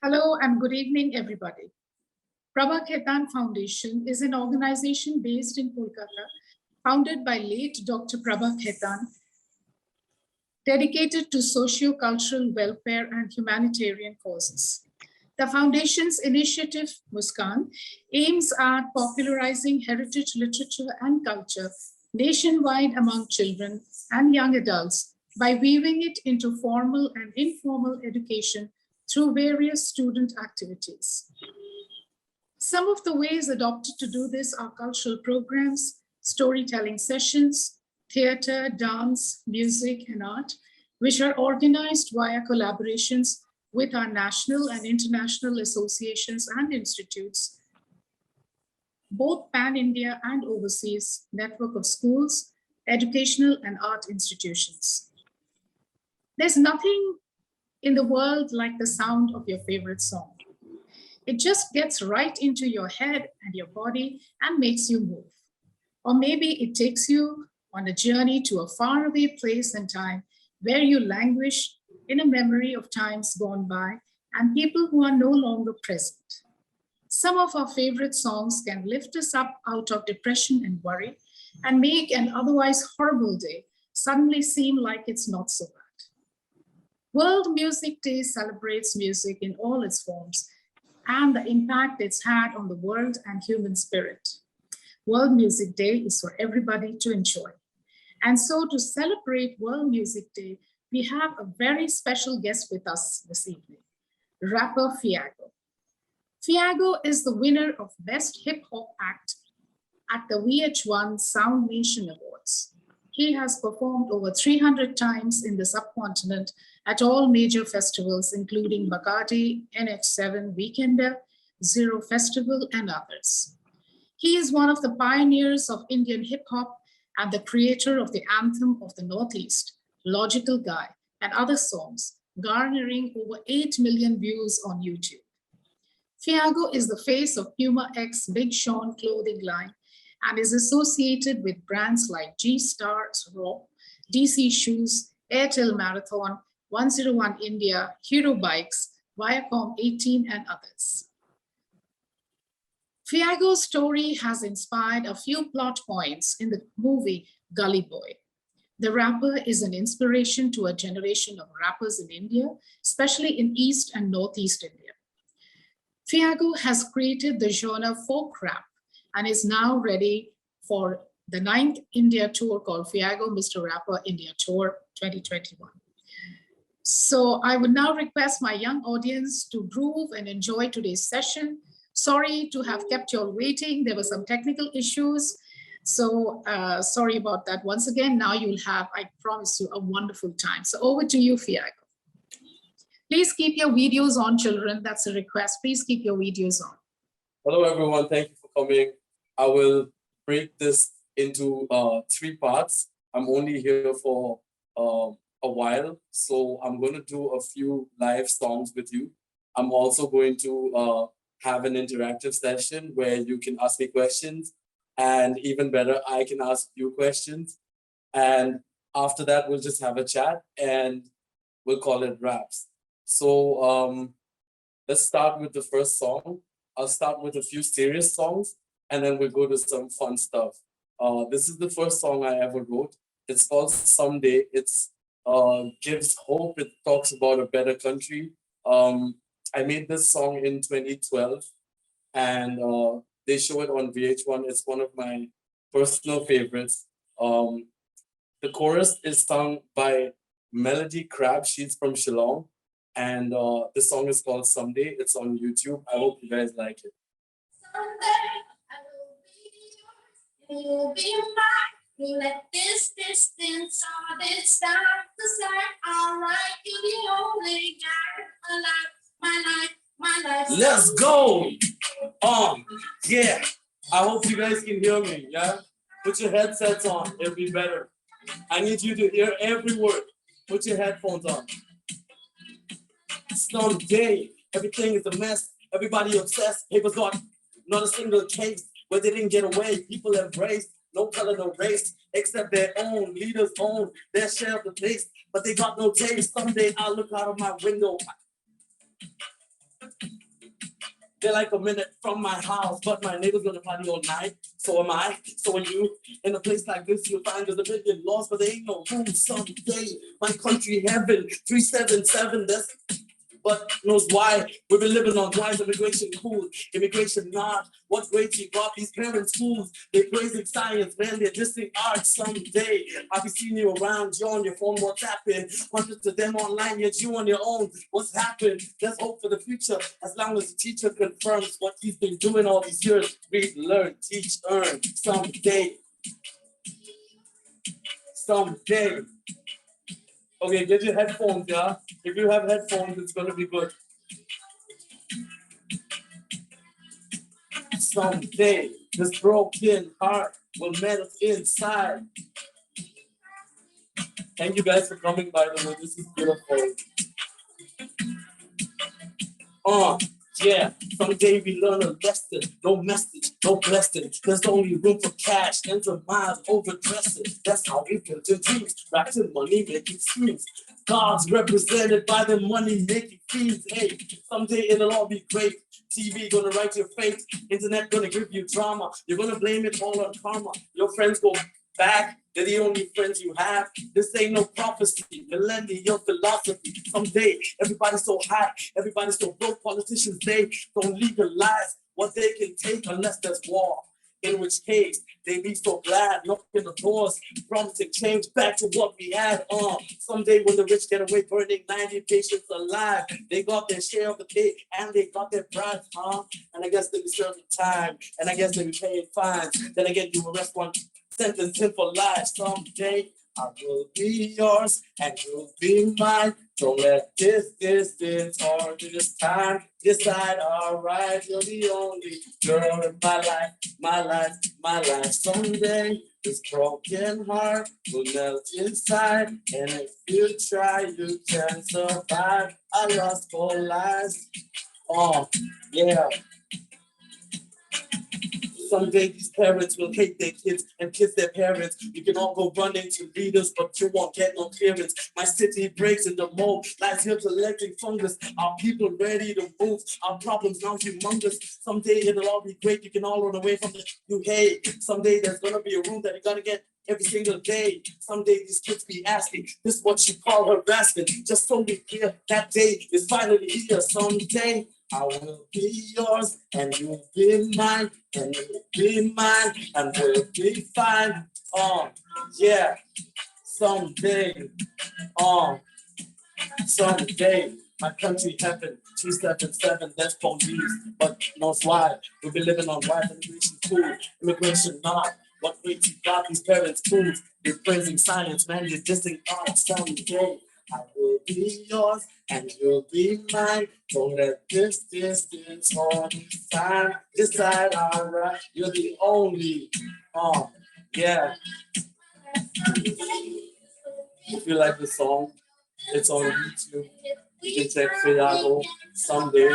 Hello and good evening, everybody. Prabhupada Foundation is an organization based in Kolkata, founded by late Dr. Prabhupada, dedicated to socio-cultural welfare and humanitarian causes. The foundation's initiative, Muskaan, aims at popularizing heritage literature and culture nationwide among children and young adults by weaving it into formal and informal education through various student activities. Some of the ways adopted to do this are cultural programs, storytelling sessions, theater, dance, music, and art, which are organized via collaborations with our national and international associations and institutes, both pan-India and overseas network of schools, educational and art institutions. There's nothing in the world like the sound of your favorite song. It just gets right into your head and your body and makes you move. Or maybe it takes you on a journey to a faraway place and time where you languish in a memory of times gone by and people who are no longer present. Some of our favorite songs can lift us up out of depression and worry and make an otherwise horrible day suddenly seem like it's not so bad. World Music Day celebrates music in all its forms and the impact it's had on the world and human spirit. World Music Day is for everybody to enjoy. And so to celebrate World Music Day, we have a very special guest with us this evening, rapper Feyago. Feyago is the winner of Best Hip Hop Act at the VH1 Sound Nation Awards. He has performed over 300 times in the subcontinent at all major festivals, including Bacardi, NH7 Weekender, Zero Festival, and others. He is one of the pioneers of Indian hip hop and the creator of the anthem of the Northeast, Logical Guy, and other songs, garnering over 8 million views on YouTube. Feyago is the face of Puma X Big Sean clothing line and is associated with brands like G-Star, Raw, DC Shoes, Airtel Marathon, 101 India, Hero Bikes, Viacom 18, and others. Feyago's story has inspired a few plot points in the movie Gully Boy. The rapper is an inspiration to a generation of rappers in India, especially in East and Northeast India. Feyago has created the genre folk rap and is now ready for the 9th India tour called Feyago Mr. Rapper India Tour 2021. So I would now request my young audience to groove and enjoy today's session. Sorry to have kept you all waiting. There were some technical issues. So sorry about that. Once again, now you'll have, I promise you, a wonderful time. So over to you, Feyago. Please keep your videos on, children. That's a request. Please keep your videos on. Hello, everyone. Thank you for coming. I will break this into 3 parts. I'm only here for a while, so I'm going to do a few live songs with you. I'm also going to have an interactive session where you can ask me questions, and even better, I can ask you questions. And after that, we'll just have a chat and we'll call it raps. So let's start with the first song. I'll start with a few serious songs and then we'll go to some fun stuff. This is the first song I ever wrote. It's called Someday. It's gives hope. It talks about a better country. I made this song in 2012 and they show it on VH1. It's one of my personal favorites. The chorus is sung by Melody Crab. She's from Shillong. And the song is called Someday. It's on YouTube. I hope you guys like it. Someday I will be yours, you'll be mine. Let this distance all this time to sight. I'll write you the only guy. My life. Let's go. Yeah. I hope you guys can hear me. Yeah. Put your headsets on. It'll be better. I need you to hear every word. Put your headphones on. Someday, everything is a mess. Everybody obsessed. Papers got not a single case where they didn't get away. People embraced. No color, no race, except their own. Leaders own their share of the place, but they got no taste. Someday I'll look out of my window They're like a minute from my house, but my neighbor's gonna party all night. So am I, so are you. In a place like this, you'll find there's a million laws, but there ain't no room. Someday, my country heaven, 377, that's but knows why we've been living on why is immigration cool, immigration not. What grades you got? These parents fools. They're praising science, man. They're dissing art. Someday I'll be seeing you around. You're on your phone, what's happened? Hundreds of them online, yet you on your own. What's happened? There's hope for the future as long as the teacher confirms what he's been doing all these years. Read, learn, teach, earn. Someday. Someday. Okay, get your headphones, yeah? If you have headphones, it's gonna be good. Someday, this broken heart will melt inside. Thank you guys for coming, by the way. This is beautiful. Yeah, someday we learn a lesson. No message, no blessing. There's only room for cash, ends of miles overdressing. That's how we build the dreams. Back to money making schemes. God's represented by the money making fiends. Hey, someday it'll all be great. TV gonna write your fate. Internet gonna give you drama. You're gonna blame it all on karma. Your friends go back. They're the only friends you have. This ain't no prophecy, millennial philosophy. Someday, everybody's so high, everybody's so broke. Politicians, they don't legalize what they can take unless there's war. In which case, they be so glad, knocking the doors, promising change back to what we had. Someday when the rich get away, burning 90 patients alive, they got their share of the pay and they got their prize, And I guess they be serving time, and I guess they be paying fines. Then again, you arrest one, sentence him for life. Someday I will be yours and you'll be mine. Don't let this distance or this time decide. Alright, you're the only girl in my life, my life, my life. Someday this broken heart will melt inside, and if you try, you can survive. I lost 4 lives. Yeah. Someday these parents will hate their kids and kiss their parents. You can all go running to leaders, but you won't get no clearance. My city breaks in the mold, lies here collecting fungus. Our people ready to move, our problems now humongous. Someday it'll all be great, you can all run away from the you hate. Someday there's gonna be a room that you gotta get every single day. Someday these kids be asking, this is what you call harassment. Just so we clear, that day is finally here. Someday I will be yours and you'll be mine, and you'll be mine, and we'll be fine. Yeah, someday, someday, my country heaven, 277, that's police, but knows why. We'll be living on why immigration cool, immigration not. What makes you got these parents fools? You're praising science, man, you're dissing art. Someday I will be yours and you'll be mine. Don't let this distance or this time decide. Alright, you're the only. Yeah. If you like the song, it's on YouTube. You can check Feyago someday.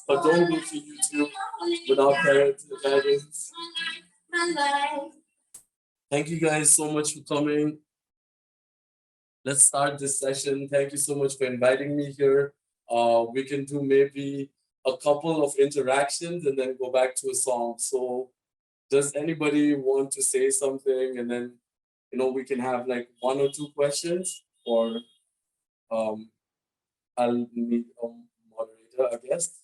But don't go to YouTube without parental guidance. Thank you guys so much for coming. Let's start this session. Thank you so much for inviting me here. We can do maybe a couple of interactions and then go back to a song. So does anybody want to say something, and then, we can have like 1 or 2 questions, or I'll need a moderator, I guess.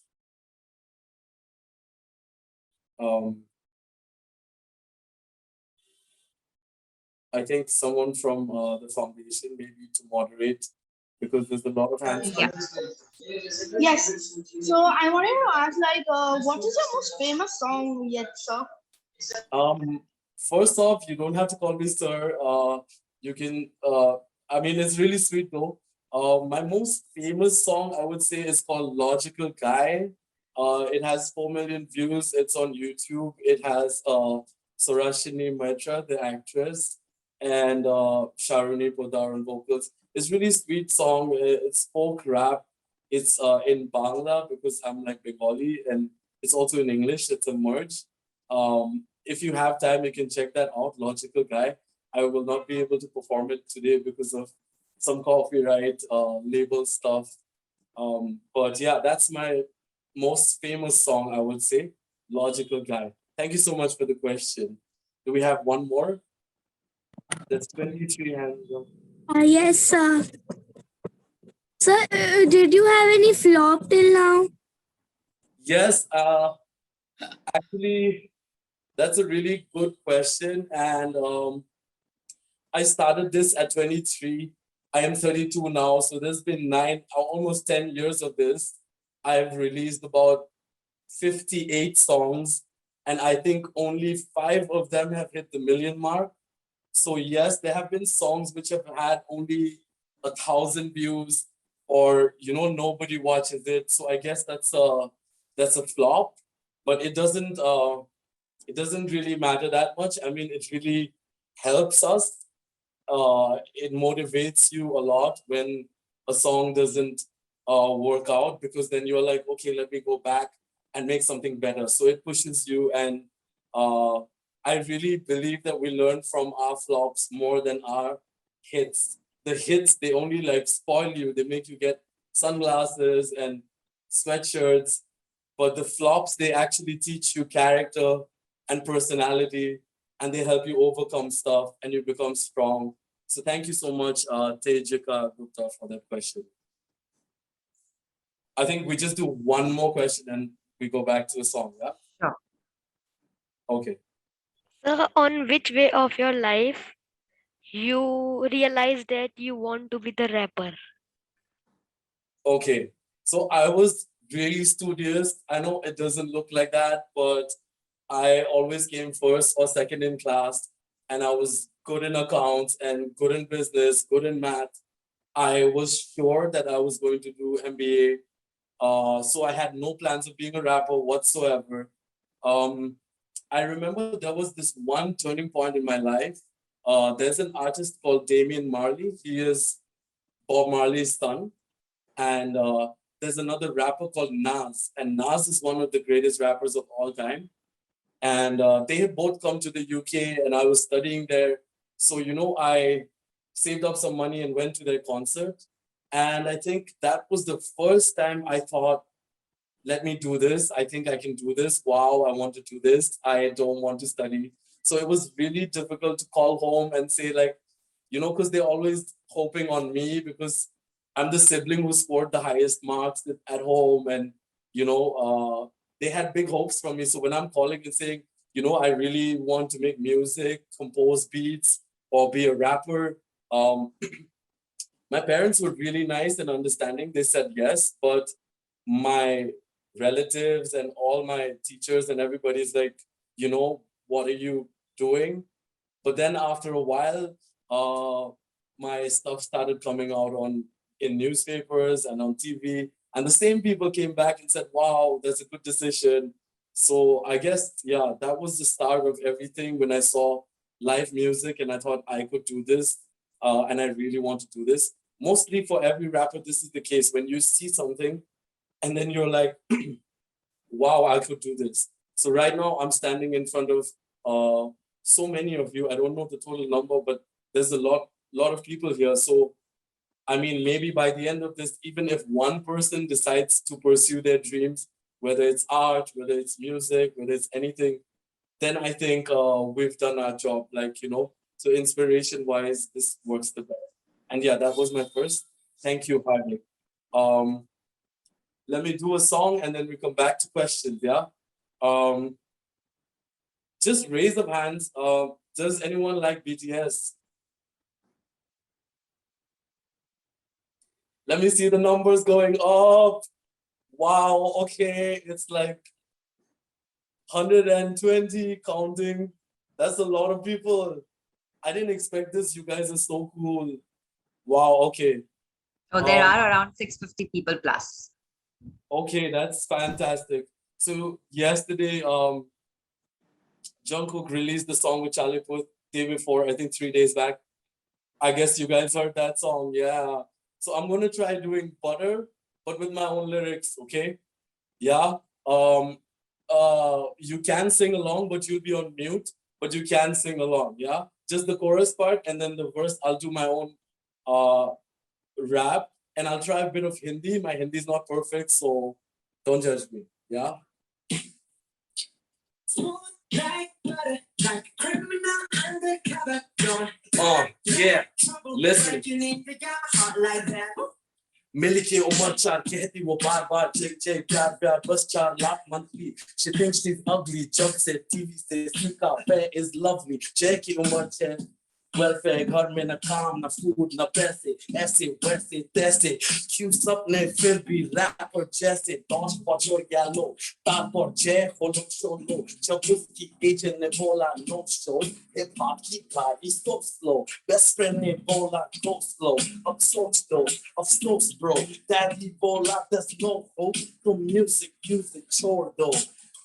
I think someone from the foundation maybe to moderate, because there's a lot of hands. Yes. So I wanted to ask, what is your most famous song yet, sir? First off, you don't have to call me sir. You can. I mean, it's really sweet though. My most famous song, I would say, is called "Logical Guy." It has 4 million views. It's on YouTube. It has Sarashini Mehta, the actress, and Sharoni Podar on vocals. It's really sweet song. It's folk rap. It's in Bangla because I'm like Bengali, and it's also in English. It's a merge. If you have time, you can check that out, Logical Guy. I will not be able to perform it today because of some copyright label stuff. But yeah, that's my most famous song, I would say, Logical Guy. Thank you so much for the question. Do we have one more? That's 23 hands up. Yes, sir. Sir, did you have any flop till now? Yes, actually, that's a really good question. And I started this at 23. I am 32 now, so there's been almost 10 years of this. I've released about 58 songs, and I think only 5 of them have hit the million mark. So yes, there have been songs which have had only 1,000 views, or nobody watches it. So I guess that's a flop, but it doesn't really matter that much. I mean, it really helps us. It motivates you a lot when a song doesn't work out, because then you're like, okay, let me go back and make something better. So it pushes you, and I really believe that we learn from our flops more than our hits. The hits, they only like spoil you. They make you get sunglasses and sweatshirts, but the flops, they actually teach you character and personality, and they help you overcome stuff and you become strong. So thank you so much, Tejika Gupta, for that question. I think we just do one more question and we go back to the song, yeah? Sure. Okay. So, on which way of your life you realize that you want to be the rapper? Okay. So I was really studious. I know it doesn't look like that, but I always came first or second in class, and I was good in accounts and good in business, good in math. I was sure that I was going to do MBA. So I had no plans of being a rapper whatsoever. I remember there was this one turning point in my life. There's an artist called Damian Marley. He is Bob Marley's son. And there's another rapper called Nas. And Nas is one of the greatest rappers of all time. And they had both come to the UK, and I was studying there. So, I saved up some money and went to their concert. And I think that was the first time I thought, let me do this. I think I can do this. Wow, I want to do this. I don't want to study. So it was really difficult to call home and say, like, because they're always hoping on me, because I'm the sibling who scored the highest marks at home. And, they had big hopes from me. So when I'm calling and saying, I really want to make music, compose beats, or be a rapper, my parents were really nice and understanding. They said yes, but my relatives and all my teachers and everybody's like, what are you doing? But then after a while, my stuff started coming out in newspapers and on TV. And the same people came back and said, wow, that's a good decision. So I guess, yeah, that was the start of everything when I saw live music and I thought I could do this. And I really want to do this. Mostly for every rapper, this is the case. When you see something and then you're like, wow, I could do this. So right now I'm standing in front of so many of you. I don't know the total number, but there's a lot of people here. So, I mean, maybe by the end of this, even if one person decides to pursue their dreams, whether it's art, whether it's music, whether it's anything, then I think we've done our job. Like, so inspiration-wise, this works the best. And yeah, that was my first. Thank you, Hardik. Let me do a song and then we come back to questions, yeah? Just raise of hands. Does anyone like BTS? Let me see the numbers going up. Wow, okay, it's like 120 counting. That's a lot of people. I didn't expect this. You guys are so cool. Wow, okay. So there are around 650 people plus. Okay, that's fantastic. So yesterday, Jungkook released the song with Charlie Puth day before, I think 3 days back. I guess you guys heard that song, yeah. So I'm gonna try doing Butter, but with my own lyrics, okay? Yeah. You can sing along, but you'll be on mute, but you can sing along, yeah? Just the chorus part, and then the verse, I'll do my own rap, and I'll try a bit of Hindi. My Hindi is not perfect, so Don't judge me. Yeah. Yeah. Listen. मिलके उम्र चार कहती वो बार बार check check प्यार प्यार बस 4 lakh monthly. She thinks she's ugly. जब से TV से सीखा fair is lovely. जय की उम्र छे welfare घर में न काम न food न पैसे ऐसे वैसे तैसे क्यों सपने फिर भी rapper जैसे dance पर yellow तार पर जय होलो solo जब उसकी agent ने बोला no show hip hop की गाड़ी so slow best friend ने बोला go slow अफसोस दो अफसोस bro daddy बोला there's no hope तो music छोड़ दो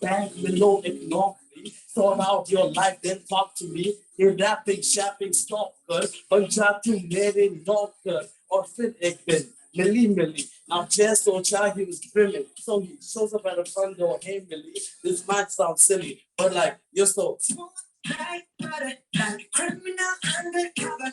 bank below ignore me sort out your life then talk to me ये rapping shapping stop कर बन जा तू मेरे नौकर और फिर एक दिन मिली now just सोचा he was brimming so he shows up at the front door hey Millie this might sound silly but like you're so like criminal undercover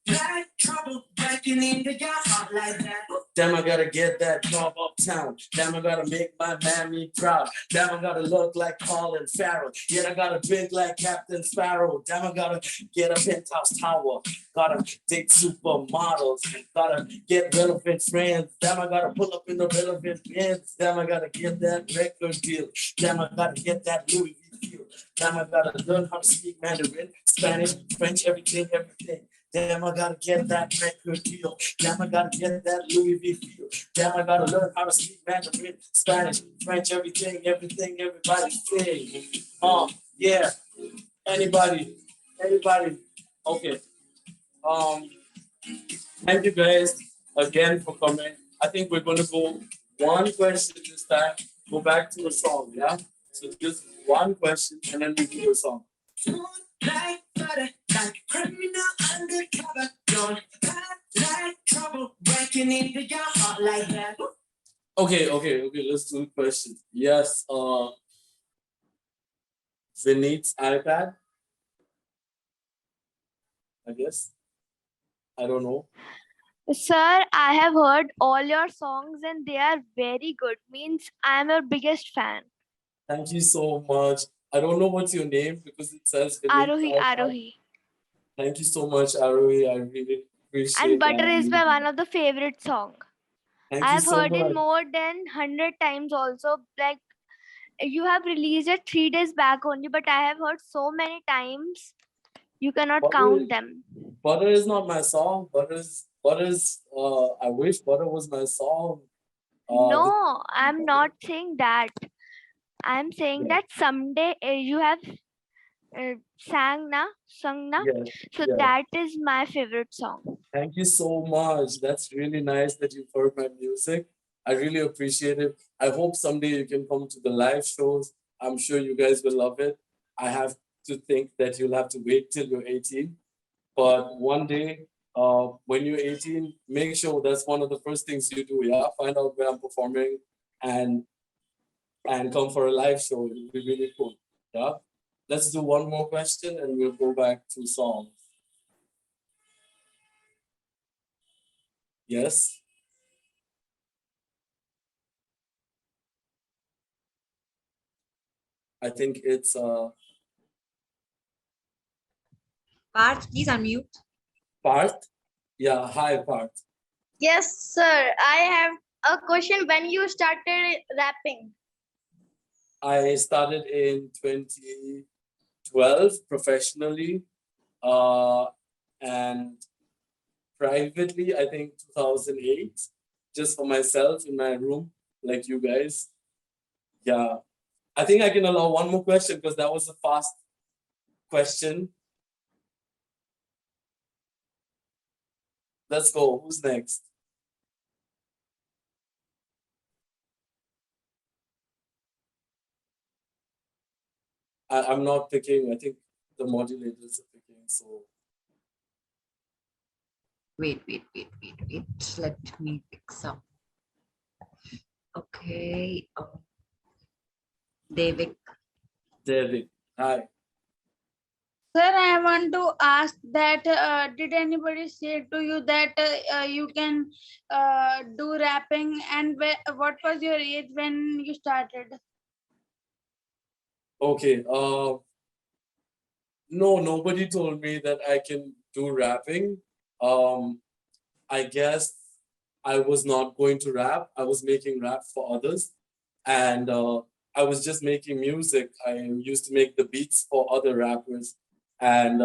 like trouble breaking into your heart like that. Damn, I gotta get that job uptown. Damn, I gotta make my mammy proud. Damn, I gotta look like Colin Farrell. Yet I gotta drink like Captain Sparrow. Damn, I gotta get a penthouse tower. Gotta date supermodels. Gotta get relevant friends. Damn, I gotta pull up in the relevant bins. Damn, I gotta get that record deal. Damn, I gotta get that Louis V deal. Damn, I gotta learn how to speak Mandarin, Spanish, French, everything. Damn, I gotta get that record deal. Damn, I gotta get that Louis V feel. Damn, I gotta learn how to speak Mandarin, Spanish, French, everything, everybody sing. Yeah. Anybody? Okay. Thank you guys again for coming. I think we're gonna go one question this time. Go back to a song, yeah? So just one question and then we do a song. Like butter, like criminal undercover, don't like trouble breaking into your heart like that. Okay, let's do the question. Yes, Vinit's iPad, I guess. I don't know. Sir, I have heard all your songs and they are very good. Means I am your biggest fan. Thank you so much. I don't know what's your name because it says Vinit's Arohi. Thank you so much, Arohi. I really appreciate And Butter that. is my one of the favorite song. Thank I you have so heard much. it more than 100 times also. Like you have released it 3 days back only, but I have heard so many times. You cannot count them. Butter is not my song. Butters. I wish Butter was my song. No, I'm not saying that. I'm saying that someday you have sung na. Yes, So yes. that is my favorite song. Thank you so much. That's really nice that you've heard my music. I really appreciate it. I hope someday you can come to the live shows. I'm sure you guys will love it. I have to think that you'll have to wait till you're 18. But one day, when you're 18, make sure that's one of the first things you do. Yeah, find out where I'm performing and come for a live show. It'll be really cool. Yeah. Let's do one more question and we'll go back to songs. Yes. I think it's Parth, please unmute. Parth. Yeah, hi Parth. Yes, sir. I have a question. When you started rapping? I started in 2012 professionally, and privately, I think 2008, just for myself in my room, like you guys. Yeah, I think I can allow one more question because that was a fast question. Let's go. Who's next? I'm not picking. I think the modulators are picking. So Wait. Let me pick some. Okay. Devik. David, hi. Sir, I want to ask that did anybody say to you that you can do rapping, and what was your age when you started? Okay. No, nobody told me that I can do rapping. I guess I was not going to rap. I was making rap for others, and I was just making music. I used to make the beats for other rappers, and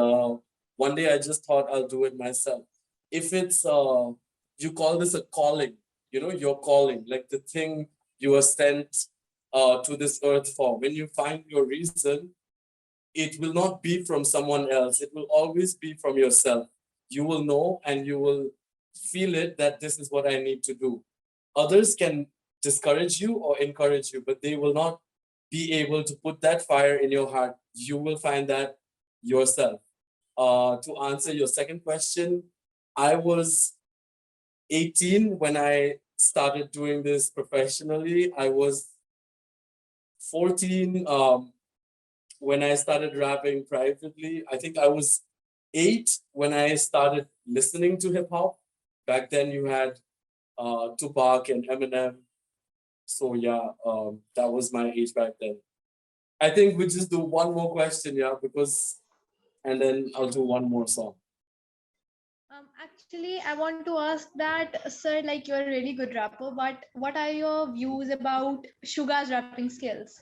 one day I just thought I'll do it myself. If it's you call this a calling, you know, your calling, like the thing you are sent to this earth for. When you find your reason, it will not be from someone else. It will always be from yourself. You will know and you will feel it that this is what I need to do. Others can discourage you or encourage you, but they will not be able to put that fire in your heart. You will find that yourself. To answer your second question, I was 18 when I started doing this professionally. I was 14 when I started rapping privately. I think I was 8 when I started listening to hip hop. Back then you had Tupac and Eminem. So yeah, that was my age back then. I think we just do one more question, yeah, because, and then I'll do one more song. Actually, I want to ask that, sir, like you're a really good rapper, but what are your views about Sugar's rapping skills?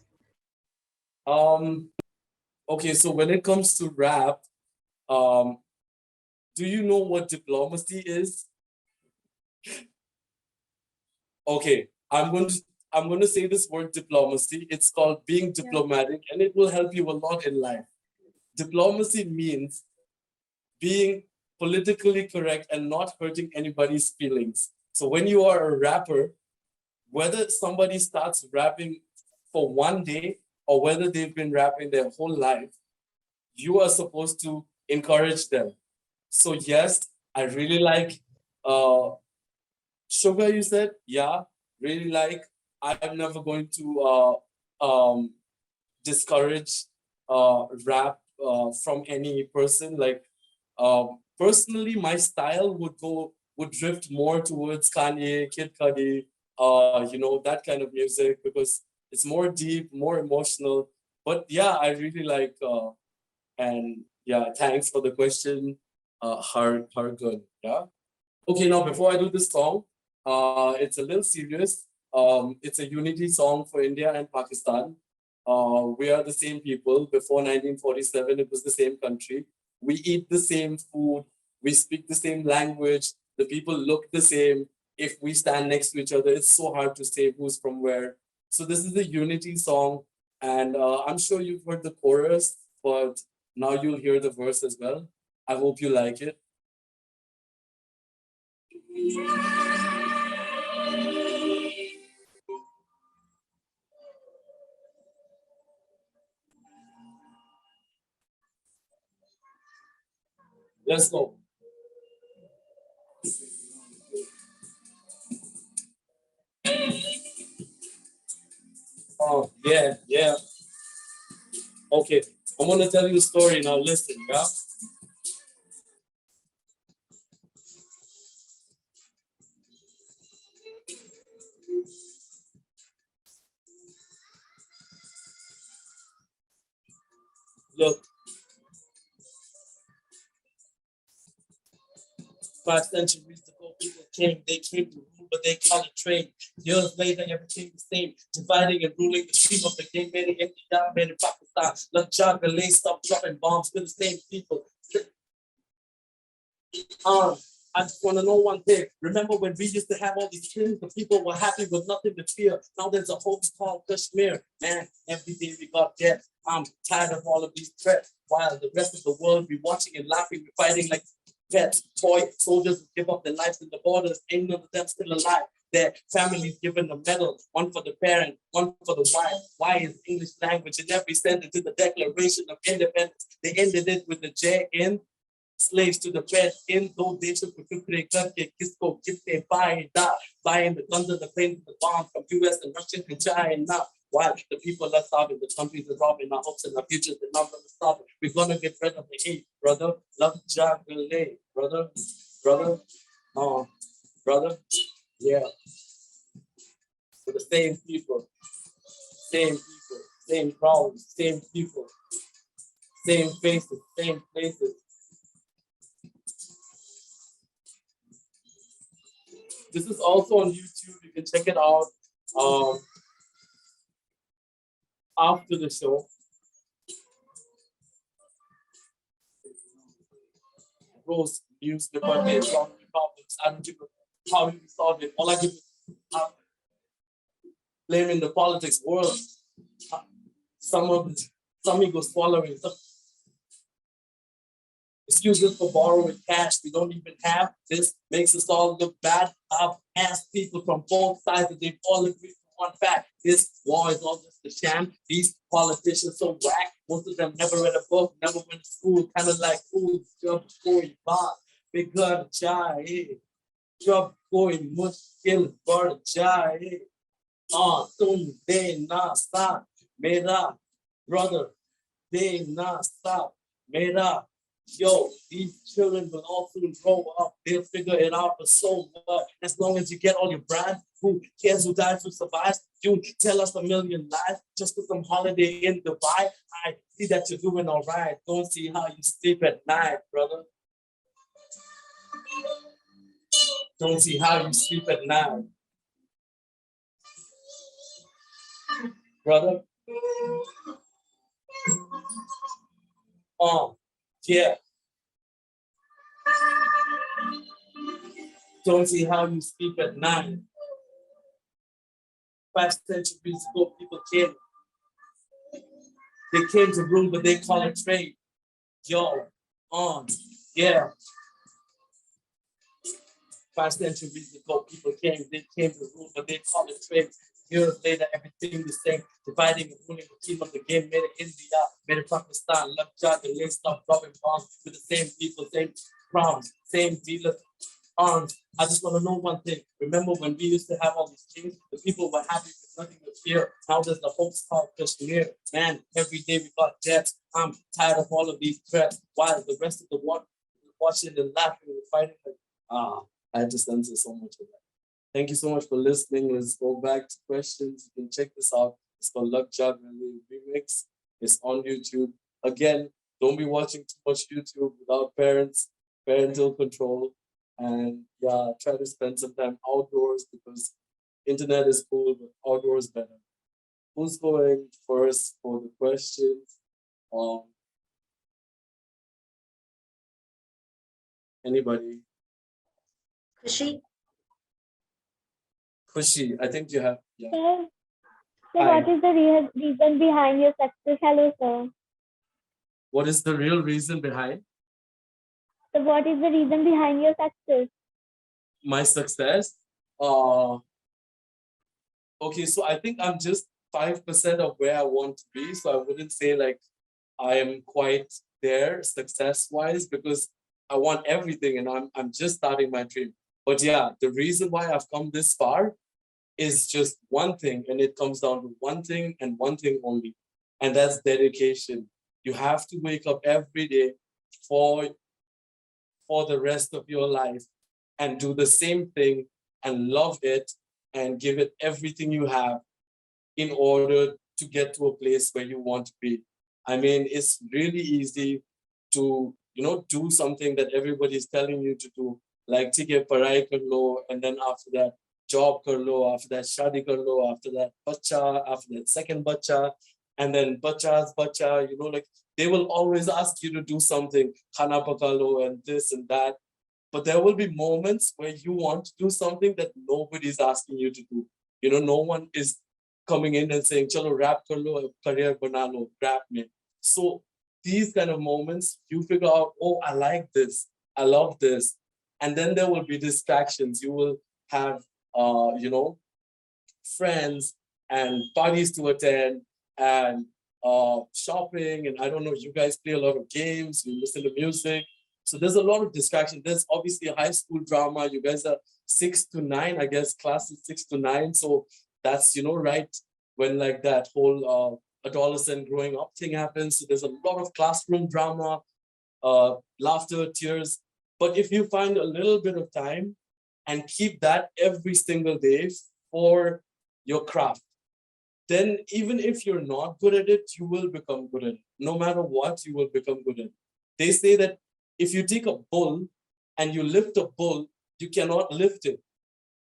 Okay, so when it comes to rap, do you know what diplomacy is? Okay, I'm going to say this word diplomacy. It's called being diplomatic, and it will help you a lot in life. Diplomacy means being politically correct and not hurting anybody's feelings. So when you are a rapper, whether somebody starts rapping for one day or whether they've been rapping their whole life, you are supposed to encourage them. So yes, I really like Sugar, you said? Yeah, really like. I'm never going to discourage rap from any person. Like personally, my style would drift more towards Kanye, Kid Cudi, you know, that kind of music because it's more deep, more emotional. But yeah, I really like and yeah, thanks for the question, Hargun. Yeah. Okay, now before I do this song, it's a little serious. It's a unity song for India and Pakistan. We are the same people. Before 1947, it was the same country. We eat the same food. We speak the same language. The people look the same. If we stand next to each other, it's so hard to say who's from where. So this is the unity song. And I'm sure you've heard the chorus, but now you'll hear the verse as well. I hope you like it. Let's go. Oh, yeah, yeah. Okay, I'm gonna tell you a story now. Listen, yeah. Look, 5 centuries ago, people came. They came to rule, but they caught a trade. Years later, everything the same. Dividing and ruling the stream of the game. Many India, many Pakistan. Like Jagalay, stop dropping bombs to the same people. I just want to know one thing. Remember when we used to have all these things, the people were happy with nothing to fear. Now there's a hoax called Kashmir. Man, every day we got death. I'm tired of all of these threats. While the rest of the world be watching and laughing, we're fighting like vets, toy soldiers who give up their lives in the borders. Ain't none of them still alive. Their families given a medal, one for the parent, one for the wife. Why is English language in every sentence in the Declaration of Independence? They ended it with the J in. Slaves to the feds in those nations for Kisco, Kitne, buying the guns and the planes and the bombs from US and Russia and China. While the people are starving, the countries are robbing, our hopes and our futures, they're not going to stop it. We're going to get rid of the hate, brother. Love jungle, brother, brother, brother. Yeah. For the same people, same problems, same people, same faces, same places. This is also on YouTube. You can check it out after the show. Rose news, the country is solving problems. I don't give a how you solve it. All I give is blaming the politics world. Some ego swallowing. Excuses for borrowing cash we don't even have. This makes us all look bad. I've asked people from both sides and they've all agreed to one fact. This war is all just a sham. These politicians so whack. Most of them never read a book, never went to school. Kind of like food, job, koi, baat. Bigar jaye. Job, koi, mushkil, bar jaye. Tum de na sa. Mera brother, de na sa. Mera. Yo, these children will all soon grow up. They'll figure it out for so much. As long as you get all your brand, who cares who dies, who survives? You tell us a million lies just for some holiday in Dubai. I see that you're doing all right. Don't see how you sleep at night, brother. Don't see how you sleep at night. Brother. Yeah. Don't see how you sleep at night. 5 centuries ago, people came. They came to rule, but they call it trade. Yo, yeah. 5 centuries ago, people came. They came to rule, but they call it trade. Years later, everything the same. Dividing and ruling the team of the game, made it India, made it Pakistan, left Chad, the lane stop, dropping bombs with the same people, same problems, same dealers, arms. I just want to know one thing. Remember when we used to have all these things, the people were happy with nothing but fear. Now there's the hopes called Kashmir. Man, every day we got deaths. I'm tired of all of these threats. While the rest of the world watching and laughing and fighting. I just answer so much of that. Thank you so much for listening. Let's go back to questions. You can check this out. It's called Luck Jug Remix. It's on YouTube. Again, don't be watching too much YouTube without parental control. And yeah, try to spend some time outdoors because internet is cool, but outdoors better. Who's going first for the questions? Anybody? Khushi, I think you have. Yeah. Sir, Hi. what is the real reason behind your success? Hello, sir. What is the real reason behind So, what is the reason behind your success? my success? Okay, so I think I'm just 5% of where I want to be. So I wouldn't say like I am quite there success-wise because I want everything and I'm just starting my dream. But yeah, the reason why I've come this far is just one thing, and it comes down to one thing and one thing only, and that's dedication. You have to wake up every day for the rest of your life and do the same thing and love it and give it everything you have in order to get to a place where you want to be. I mean, it's really easy to, do something that everybody is telling you to do, like take parai kar lo, and then after that, job kar lo, after that, shadi kar lo, after that, bacha, after that, second bacha, and then bacha's bacha, like they will always ask you to do something, khana pakalo and this and that. But there will be moments where you want to do something that nobody's asking you to do. No one is coming in and saying, chalo rap kar lo, career bana lo, rap me. So these kind of moments, you figure out, oh, I like this, I love this. And then there will be distractions. You will have, friends and parties to attend and shopping. And I don't know, you guys play a lot of games, you listen to music. So there's a lot of distraction. There's obviously a high school drama. You guys are 6 to 9, I guess, class is 6 to 9. So that's, right when like that whole adolescent growing up thing happens. So there's a lot of classroom drama, laughter, tears. But if you find a little bit of time and keep that every single day for your craft, then even if you're not good at it, you will become good at it. No matter what, you will become good at it. They say that if you take a bull and you lift a bull, you cannot lift it.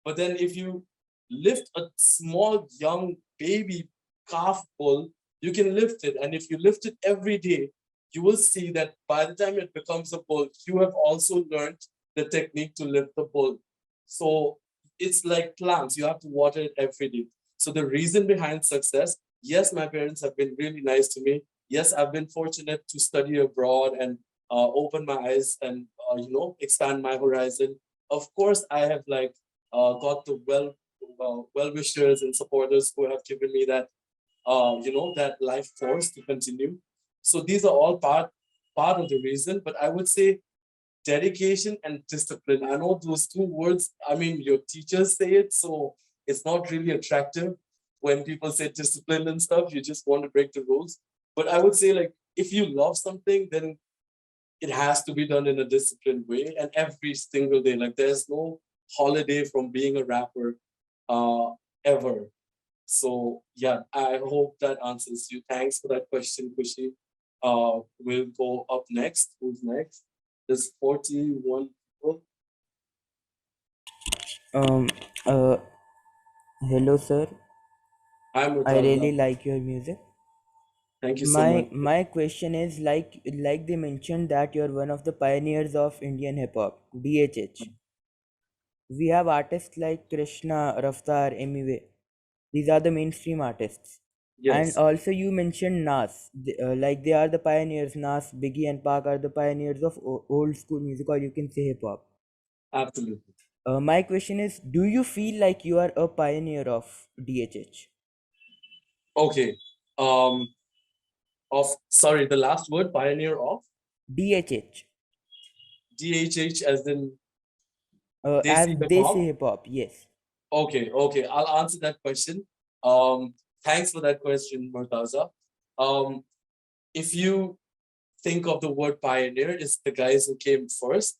But then if you lift a small young baby calf bull, you can lift it. And if you lift it every day, you will see that by the time it becomes a bull, you have also learned the technique to lift the bull. So it's like plants, you have to water it every day. So the reason behind success, yes, my parents have been really nice to me. Yes, I've been fortunate to study abroad and open my eyes and expand my horizon. Of course, I have got the well-wishers and supporters who have given me that that life force to continue. So these are all part of the reason. But I would say dedication and discipline. I know those two words, I mean, your teachers say it, so it's not really attractive when people say discipline and stuff. You just want to break the rules. But I would say, like, if you love something, then it has to be done in a disciplined way and every single day. Like, there's no holiday from being a rapper ever. So yeah, I hope that answers you. Thanks for that question, Kushi. We'll go up next. Who's next? There's 41 people. Um, uh, Hello, sir. I'm I really Murtaza. like your music. Thank you so much. My question is like they mentioned that you're one of the pioneers of Indian hip hop, DHH. We have artists like Krishna, Raftar, Emiway. These are the mainstream artists. And Yes, also you mentioned Nas, like they are the pioneers. Nas, Biggie, and Park are the pioneers of old school music, or you can say hip hop. absolutely. My question is, do you feel like you are a pioneer of DHH? Okay. Sorry, the last word, pioneer of DHH, DHH as in as Desi hip they say hop. hip hop, yes. Okay, I'll answer that question. Thanks for that question, Murtaza. Um, if you think of the word pioneer, it's the guys who came first.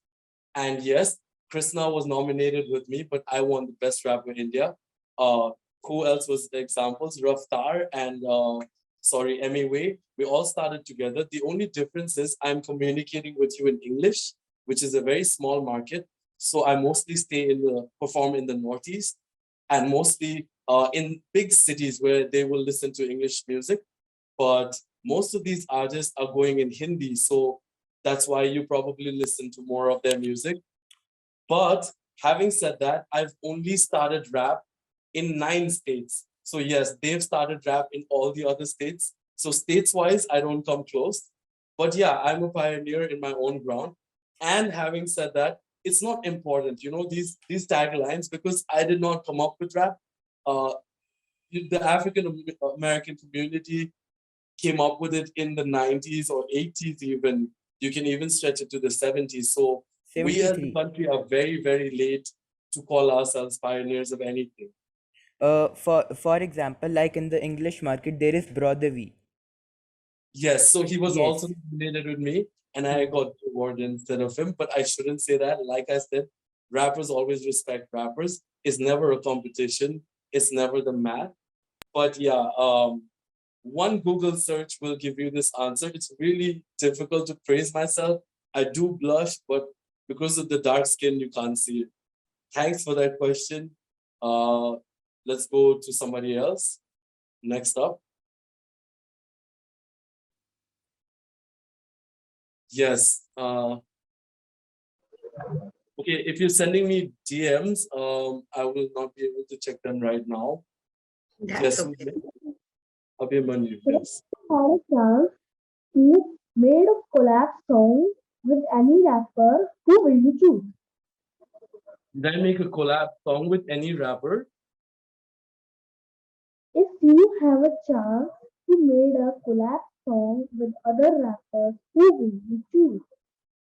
And yes, Krishna was nominated with me, but I won the best rapper in India. Uh, who else was the examples? Raftar and Emmy Way. We all started together. The only difference is I'm communicating with you in English, which is a very small market. So I mostly perform in the Northeast and mostly in big cities where they will listen to English music. But most of these artists are going in Hindi. So that's why you probably listen to more of their music. But having said that, I've only started rap in 9 states. So yes, they've started rap in all the other states. So states-wise, I don't come close. But yeah, I'm a pioneer in my own ground. And having said that, it's not important, these taglines, because I did not come up with rap. The African American community came up with it in the 90s or 80s even. You can even stretch it to the 70s. So we as a 73. country are very, very late to call ourselves pioneers of anything. For example, like in the English market, there is Brother V. Yes, so he was also Yes. nominated with me and I got the award instead of him, but I shouldn't say that. Like I said, rappers always respect rappers. It's never a competition. It's never the math. But yeah, one Google search will give you this answer. It's really difficult to praise myself. I do blush, but because of the dark skin, you can't see it. Thanks for that question. Let's go to somebody else. Next up. Yes. Okay, if you're sending me DMs, I will not be able to check them right now. That's Yes, okay. Abhimanyu, yes. Had a chance to made a collab song with any rapper, who will you choose? Did I make a collab song with any rapper? If you have a chance to made a collab song with other rappers, who will you choose?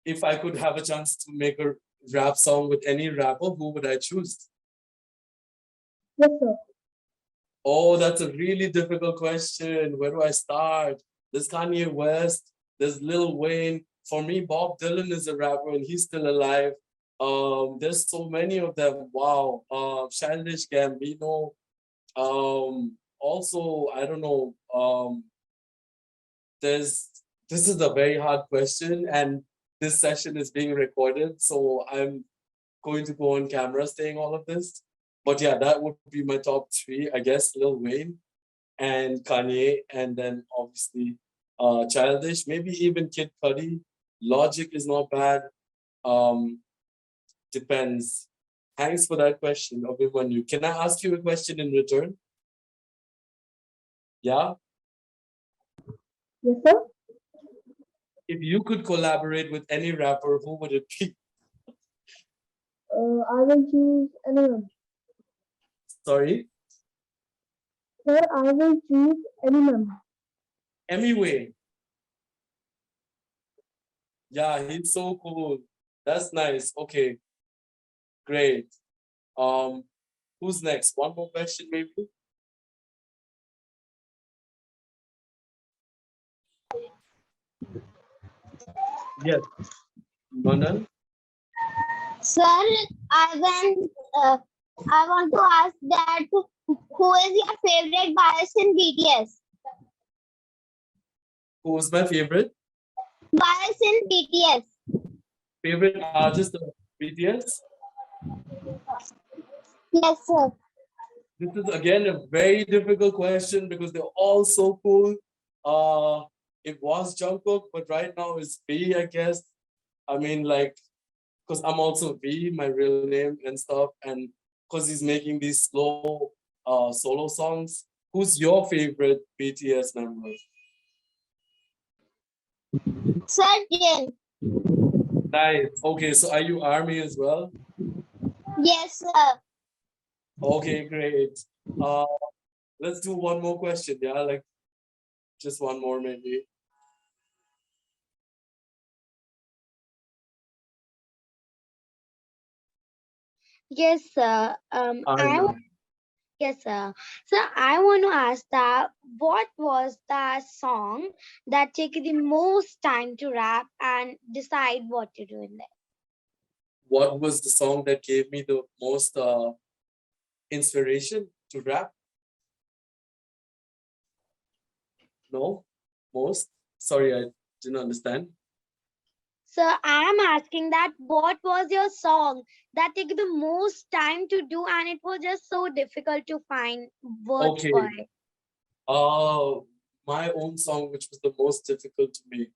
If I could have a chance to make a rap song with any rapper, who would I choose? Yes, sir. Oh, that's a really difficult question. Where do I start? There's Kanye West, there's Lil Wayne. For me, Bob Dylan is a rapper and he's still alive. There's so many of them. Wow. Childish Gambino. Also, I don't know. This is a very hard question, and this session is being recorded, so I'm going to go on camera saying all of this. But yeah, that would be my top three, I guess. Lil Wayne and Kanye, and then obviously Childish, maybe even Kid Cudi. Logic is not bad. Depends. Thanks for that question, Abhimanyu. Can I ask you a question in return? Yeah? Yes, sir. If you could collaborate with any rapper, who would it be? I will choose anyone. Sorry? Sir, I will choose anyone. Anyway. Yeah, he's so cool. That's nice. Okay, great. Who's next? One more question, maybe? Yes, Manan? Sir, I want to ask that who is your favorite bias in BTS? Who's my favorite? Bias in BTS. Favorite artist of BTS? Yes, sir. This is again a very difficult question because they're all so cool. It was Jungkook, but right now it's V, I guess. I mean, like, because I'm also V, my real name and stuff, and because he's making these slow solo songs. Who's your favorite BTS member? Sir, Jin. Nice. Okay, so are you ARMY as well? Yes, sir. Okay, great. Let's do one more question, yeah? Like, just one more maybe. Yes, sir. Yes, sir. So I want to ask that what was the song that took you the most time to rap and decide what to do in there? What was the song that gave me the most inspiration to rap? No? Most? Sorry, I didn't understand. So I'm asking that what was your song that took you the most time to do and it was just so difficult to find words Okay. for it? My own song, which was the most difficult to me.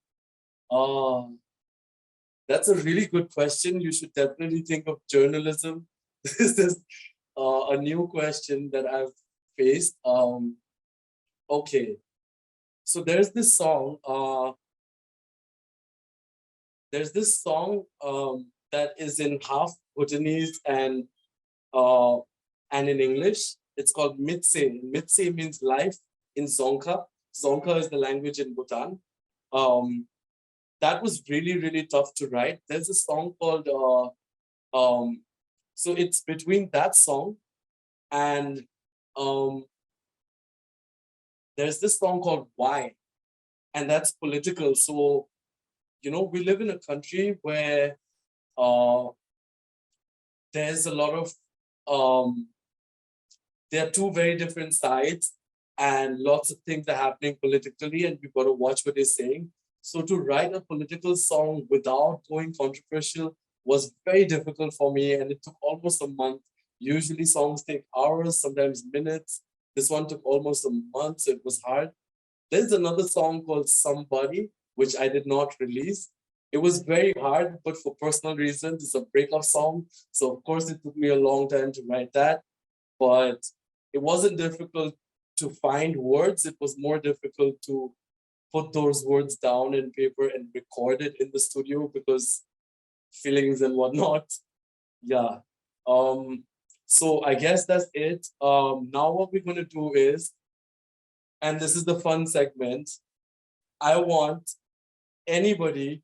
That's a really good question. You should definitely think of journalism. This is a new question that I've faced. Okay. So there's this song. That is in half Bhutanese and in English. It's called Mitse. Mitse means life in Dzongkha. Dzongkha is the language in Bhutan. That was really, really tough to write. There's a song called, so it's between that song and there's this song called Why, and that's political. So, you know, we live in a country where there's a lot of, there are two very different sides and lots of things are happening politically and we've got to watch what they're saying. So to write a political song without going controversial was very difficult for me and it took almost a month. Usually songs take hours, sometimes minutes. This one took almost a month, so it was hard. There's another song called Somebody, which I did not release. It was very hard, but for personal reasons, it's a breakup song. So of course it took me a long time to write that, but it wasn't difficult to find words. It was more difficult to put those words down in paper and record it in the studio because feelings and whatnot. Yeah. So I guess that's it. Now what we're gonna do is, and this is the fun segment, I want anybody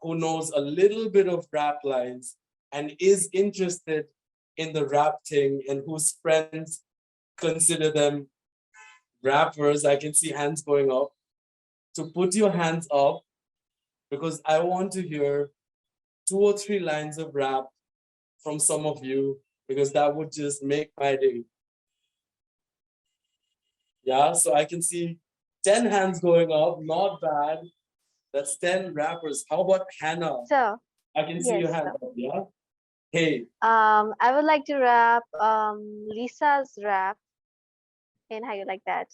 who knows a little bit of rap lines and is interested in the rap thing and whose friends consider them rappers. I can see hands going up. So put your hands up because I want to hear 2 or 3 lines of rap from some of you because that would just make my day. Yeah, so I can see 10 hands going up, not bad. That's 10 rappers. How about Hannah? So, I can see your yes, hand sir. up, yeah? Hey, I would like to rap Lisa's rap. And how you like that?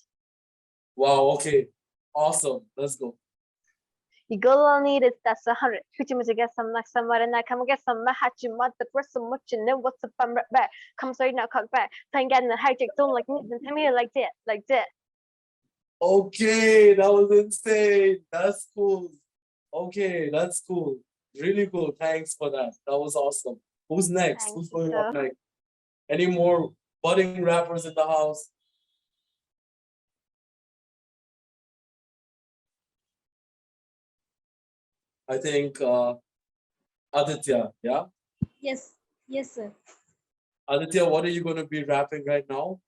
wow, okay. Awesome. Let's go. You go on it, it's that's 100. Which you get some like somewhere and I come get some hatchy mud the first so much and then what's the fun back? Come so now come back. Thank God the hijack don't like me, then tell me like that, like that. Okay, that was insane. That's cool. Okay, that's cool. Really cool. Thanks for that. That was awesome. Who's next? Thank Who's you, going up sir. next? Any more budding rappers in the house? I think Aditya, yeah? Yes, yes, sir. Aditya, what are you going to be rapping right now?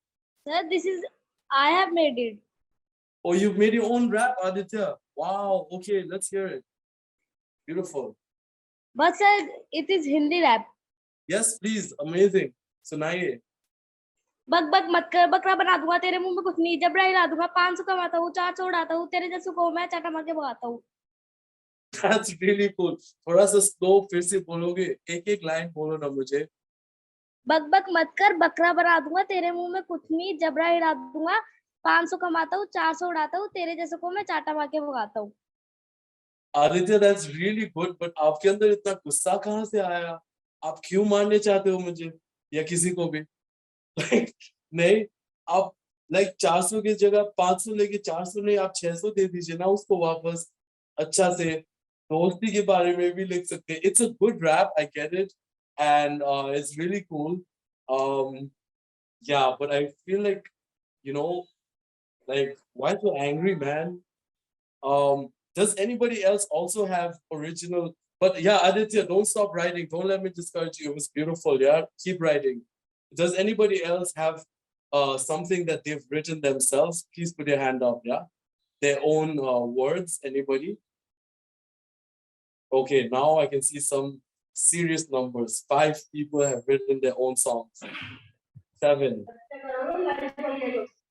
Sir, this is I have made it. Oh, you've made your own rap, Aditya. Wow, okay, let's hear it. Beautiful. But sir, it is Hindi rap. Yes, please, amazing. सुनाइए. बक बक मत कर, बकरा बना दूंगा तेरे मुंह में कुछ नहीं, जबड़ा हिला दूंगा, 500 कमाता हूँ, 400 उड़ाता हूँ, तेरे जैसे को मैं चाटा मार के भगाता हूँ. That's really cool. थोड़ा सा slow फिर से बोलोगे, एक लाइन बोलो ना मुझे. बक बक मत कर, बकरा बना दूंगा तेरे मुंह में कुछ नहीं, जबड़ा हिला दूंगा, 500 कमाता हूँ, 400 उड़ाता हूँ, तेरे जैसे को मैं चाटा मार के भगाता हूँ. Aditya, that's really good, but आपके अंदर इतना गुस्सा कहाँ से आया? आप क्यों मारने चाहते हो मुझे या किसी को भी? Like, नहीं, आप like 400 की जगह 500 लेके 400 नहीं, आप 600 दे दीजिए ना उसको वापस. अच्छा से दोस्ती के बारे में भी लिख सकते हैं. It's a good rap, I get it, and it's really cool. Yeah, but I feel like, you know, like why so angry, man? Does anybody else also have original? But yeah, Aditya, don't stop writing. Don't let me discourage you. It was beautiful. Yeah, keep writing. Does anybody else have something that they've written themselves? Please put your hand up. Yeah, their own words. Anybody? Okay, now I can see some serious numbers. 5 people have written their own songs. 7.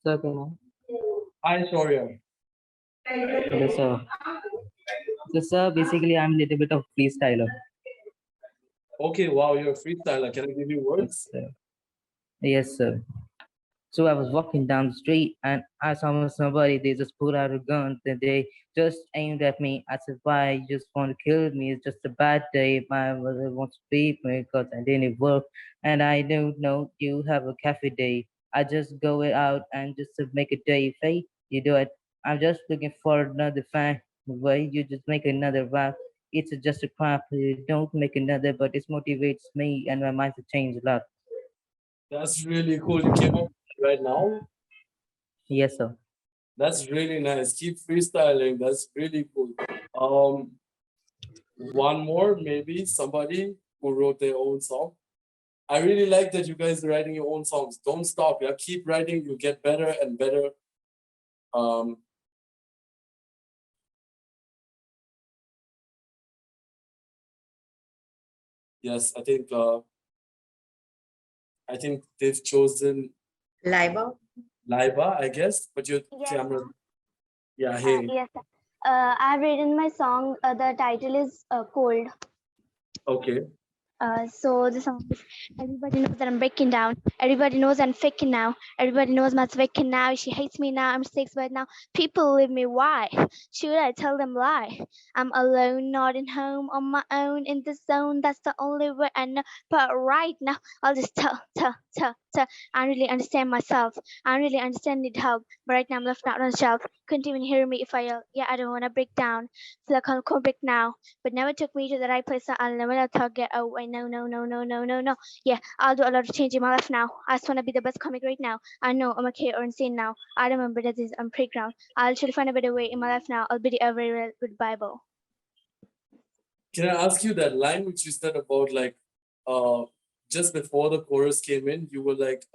Sir, can I? Hi, Shaurya. Hello, sir. So, sir, basically, I'm a little bit of freestyler. Okay, wow, you're a freestyler. Can I give you words? Yes, sir. So I was walking down the street and I saw somebody, they just pulled out a gun and they just aimed at me. I said, why you just want to kill me? It's just a bad day. My mother wants to beat me because I didn't work. And I don't know you have a cafe day. I just go out and just to make a day. Hey, you do it. I'm just looking for another fan. Why you just make another rap? It's just a crap. You don't make another, but it motivates me and my mind to change a lot. That's really cool. You came up with it right now. Yes, sir. That's really nice. Keep freestyling. That's really cool. One more, maybe somebody who wrote their own song. I really like that you guys are writing your own songs. Don't stop. Yeah, keep writing. You get better and better. Yes, I think they've chosen Liva. Laiba, I guess. But your Yes, camera. Yeah. Hey. yes. I've written my song. The title is Cold. Okay. So the song is, everybody knows that I'm breaking down. Everybody knows I'm faking now. Everybody knows I'm faking now. She hates me now. I'm sick right now. People leave me. Why? Should I tell them lie? I'm alone, not in home, on my own, in the zone. That's the only way I know. But right now, I'll just tell. I really understand myself. I really understand need help. But right now, I'm left out on the shelf. Couldn't even hear me if I yell. Yeah, I don't want to break down. Feel like I'm cold break now. But never took me to the right place. So I'll never let her get away. No. Yeah, I'll do a lot of change in my life now. I just want to be the best comic right now. I know I'm okay or insane now. I remember that this is on playground. I'll try to find a better way in my life now. I'll be the every with Bible. Can I ask you that line which you said about like just before the chorus came in, you were like,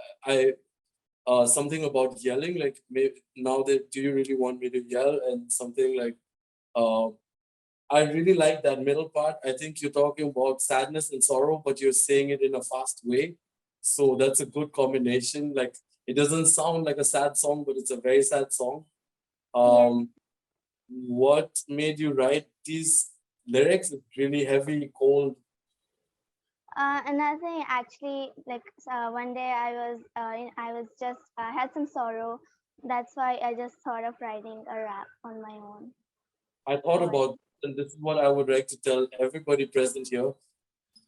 something about yelling, like maybe now that do you really want me to yell, and something like I really like that middle part. I think you're talking about sadness and sorrow, but you're saying it in a fast way. So that's a good combination. Like it doesn't sound like a sad song, but it's a very sad song. What made you write these lyrics? It's really heavy, cold. Another thing, actually, like one day I was just had some sorrow. That's why I just thought of writing a rap on my own. I thought about, and this is what I would like to tell everybody present here.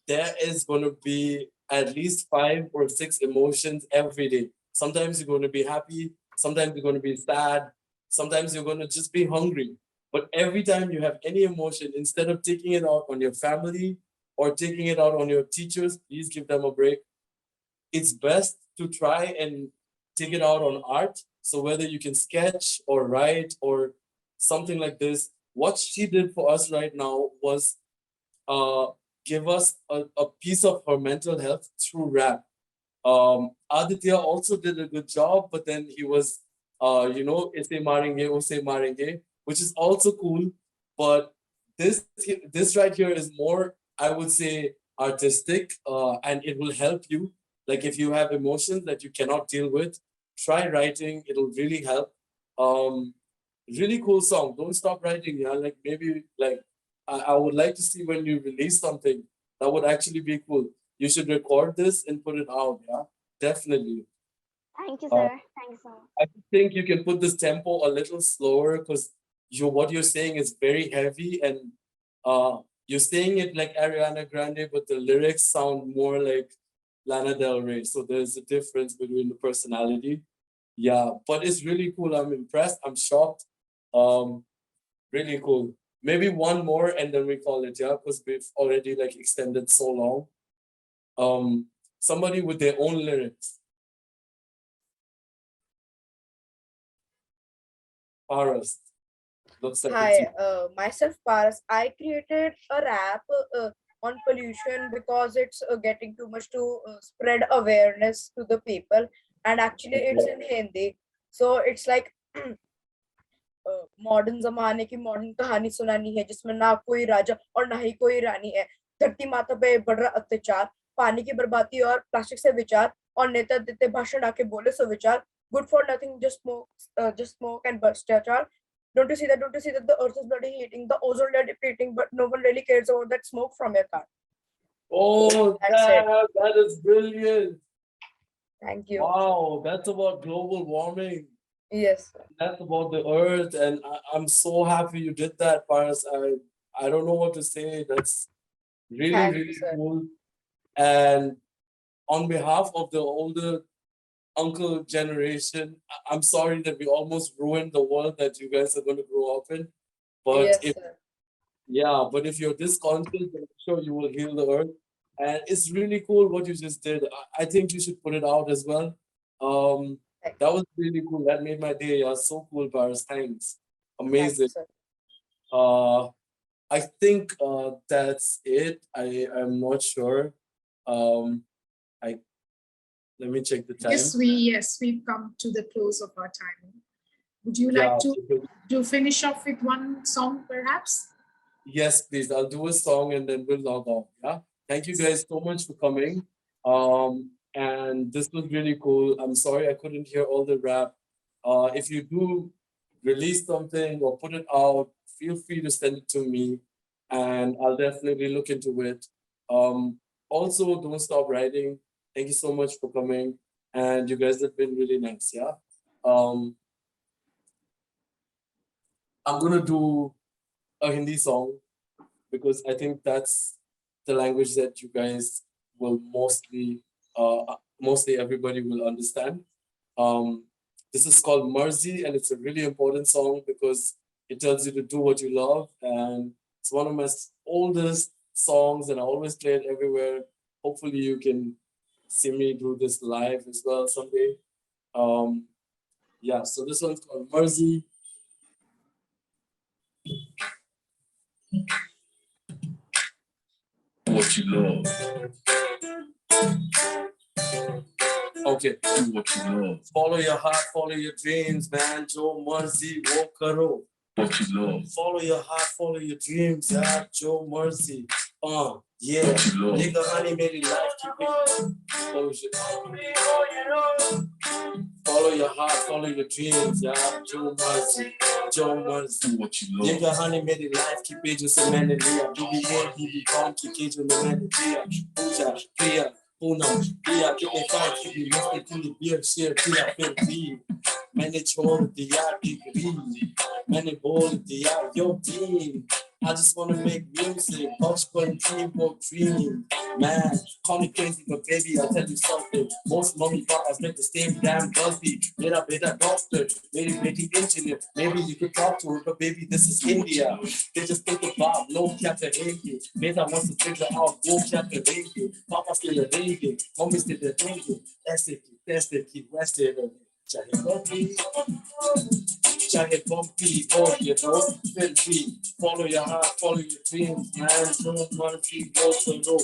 There is going to be at least 5 or 6 emotions every day. Sometimes you're going to be happy, sometimes you're going to be sad, sometimes you're going to just be hungry. But every time you have any emotion, instead of taking it out on your family or taking it out on your teachers, please give them a break. It's best to try and take it out on art. So whether you can sketch or write or something like this, what she did for us right now was give us a piece of her mental health through rap. Aditya also did a good job, but then he was, ise marenge, use marenge, which is also cool. But this right here is more, I would say, artistic, and it will help you. Like if you have emotions that you cannot deal with, try writing. It'll really help. Really cool song. Don't stop writing. Yeah, like maybe like I would like to see when you release something. That would actually be cool. You should record this and put it out. Yeah, definitely. Thank you, sir. Thank you so much. I think you can put this tempo a little slower because what you're saying is very heavy, and you're saying it like Ariana Grande, but the lyrics sound more like Lana Del Rey. So there's a difference between the personality. Yeah, but it's really cool. I'm impressed. I'm shocked. Really cool. Maybe one more and then we call it, yeah, because we've already like extended so long. Somebody with their own lyrics. Paras. Looks like it's you. Hi, myself Paras. I created a rap on pollution because it's getting too much to spread awareness to the people, and actually it's in Hindi. So it's like modern जमाने की modern कहानी सुनानी है जिसमें ना कोई राजा और ना ही कोई रानी है। धरती माता पे बढ़ रहा अत्याचार, पानी की बर्बादी और प्लास्टिक से विचार, और नेता देते भाषण आके बोले सुविचार, good for nothing just smoke and भ्रष्टाचार। Don't you see that? Don't you see that the earth is bloody heating, the ozone layer depleting, but no one really cares about that smoke from your car. Oh, that is brilliant. Thank you. Wow, that's about global warming. Yes. That's about the earth, and I'm so happy you did that, Paras. I don't know what to say. That's really cool. And on behalf of the older uncle generation, I'm sorry that we almost ruined the world that you guys are going to grow up in. But but if you're this conscious, I'm sure you will heal the earth. And it's really cool what you just did. I think you should put it out as well. That was really cool. That made my day. Yeah, so cool, Paras. Thanks. Amazing. I think that's it. I'm not sure. Let me check the time. Yes, we've come to the close of our time. Would you like to finish off with one song, perhaps? Yes, please. I'll do a song and then we'll log off. Yeah. Thank you guys so much for coming. And this was really cool. I'm sorry I couldn't hear all the rap. If you do release something or put it out, feel free to send it to me and I'll definitely look into it. Also, don't stop writing. Thank you so much for coming. And you guys have been really nice, yeah? I'm gonna do a Hindi song because I think that's the language that you guys will mostly everybody will understand. This is called Marzi, and it's a really important song because it tells you to do what you love, and it's one of my oldest songs, and I always play it everywhere. Hopefully you can see me do this live as well someday. Yeah, so this one's called Marzi. What you love. Okay. Do what you love. Follow your heart, follow your dreams, man. Jo Marzi, wo karo. What you love. Follow your heart, follow your dreams, yeah. Jo Marzi. Yeah. Nigga, honey, made it life. Keep it. Follow your heart, follow your dreams, yeah. Jo Marzi. Jo Marzi. What you love. Nigga, honey, made it life. Keep it just a man and Leah. BB calm, keep it in the man and Puja, Priya. Poonam, Priya, कितने साल की भी मस्ती थी beer share किया फिर भी मैंने छोड़ दिया डिग्री मैंने बोल दिया yo team I just want to make music बचपन थी वो dream man call me crazy but baby I'll tell you something most mommy papas make the same damn gulpy मेरा बेटा doctor मेरी बेटी engineer maybe you could talk to her but baby this is India they just think about no क्या करेंगे मेरा wants to figure out वो क्या करेंगे पापा still a baby mommy still a baby ऐसे की वैसे चाहे bumpy or you know फिर भी follow your heart follow your dreams man don't wanna be go for no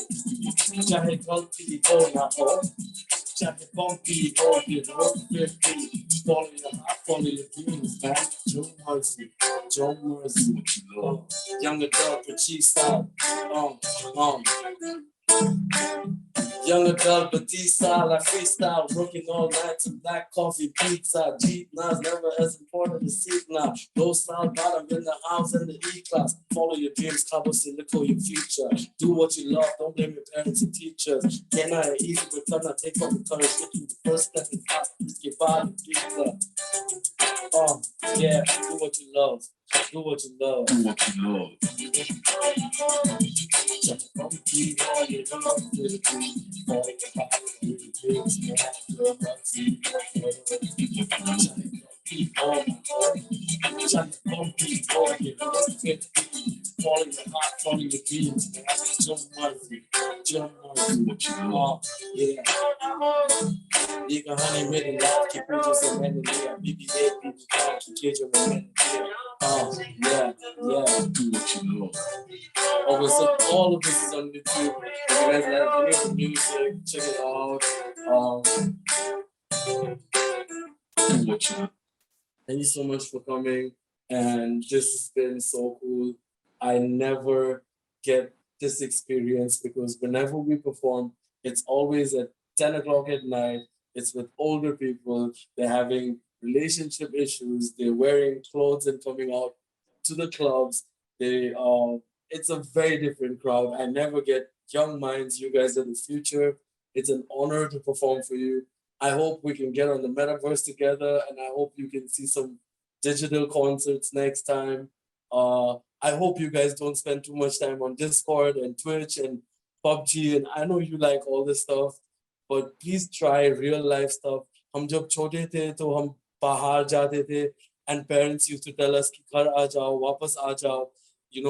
चाहे गलती हो ना हो चाहे bumpy or you know फिर भी follow your heart follow your dreams man don't mercy young adult but she style Young adult, but D-style, I freestyle, working all night to black coffee, pizza, Jeep, Nas, never as important as seat now. Low style, bottom in the house and the E-class. Follow your dreams, Cabo Silico, your future. Do what you love, don't blame your parents and teachers. Can I easy return, I take off the courage, get you the first step in fast, get by the pizza. Yeah, do what you love. Do what you love. Do what you love. Falling your heart, falling your dreams, man. Just Marzi, what you love. Yeah. Nigga, honey, made it life, keep it just a minute, yeah. BBA, BB, keep it a minute, yeah. Do what you love. Okay, so all of this is on YouTube. If you guys like any of the music, check it out. Do what you love. Thank you so much for coming, and this has been so cool. I never get this experience because whenever we perform, it's always at 10 o'clock at night. It's with older people. They're having relationship issues. They're wearing clothes and coming out to the clubs. It's a very different crowd. I never get young minds. You guys are the future. It's an honor to perform for you. I hope we can get on the metaverse together, and I hope you can see some digital concerts next time. I hope you guys don't spend too much time on Discord and Twitch and PUBG, and I know you like all this stuff, but please try real life stuff. हम जब छोटे थे तो हम बाहर जाते थे, and parents used to tell us कि घर आ जाओ, वापस आ जाओ,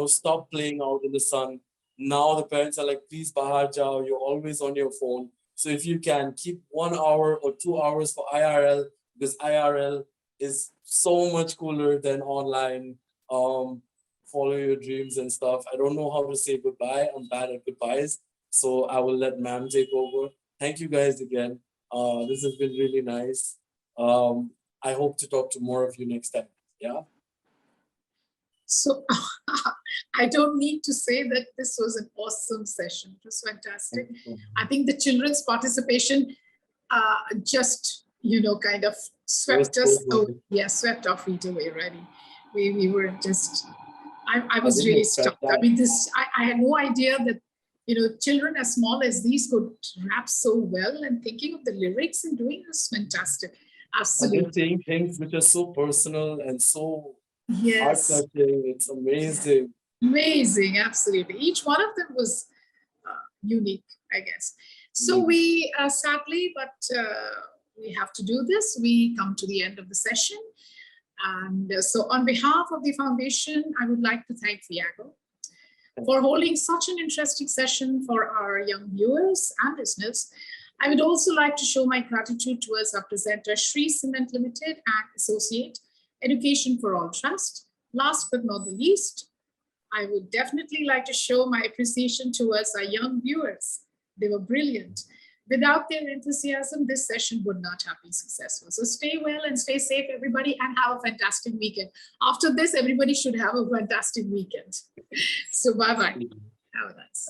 stop playing out in the sun. Now the parents are like, please bahar jao, you're always on your phone. So if you can, keep 1 hour or 2 hours for IRL, because IRL is so much cooler than online. Follow your dreams and stuff. I don't know how to say goodbye. I'm bad at goodbyes. So I will let ma'am take over. Thank you guys again. This has been really nice. I hope to talk to more of you next time. Yeah. So I don't need to say that this was an awesome session. It was fantastic. I think the children's participation just, kind of swept us away. Yeah, swept our feet away, really. We were just, I was really stuck. I mean, I had no idea that, children as small as these could rap so well, and thinking of the lyrics and doing this fantastic. Absolutely. And saying things which are so personal and so yes, heart-touching. It's amazing. Amazing, absolutely. Each one of them was unique, I guess. So we, sadly, but we have to do this. We come to the end of the session. And so on behalf of the foundation, I would like to thank Feyago for holding such an interesting session for our young viewers and listeners. I would also like to show my gratitude towards our presenter, Shree Cement Limited and Associate, Education for All Trust. Last but not the least, I would definitely like to show my appreciation towards our young viewers. They were brilliant. Without their enthusiasm, this session would not have been successful. So stay well and stay safe, everybody, and have a fantastic weekend. After this, everybody should have a fantastic weekend. So bye-bye. Have a nice.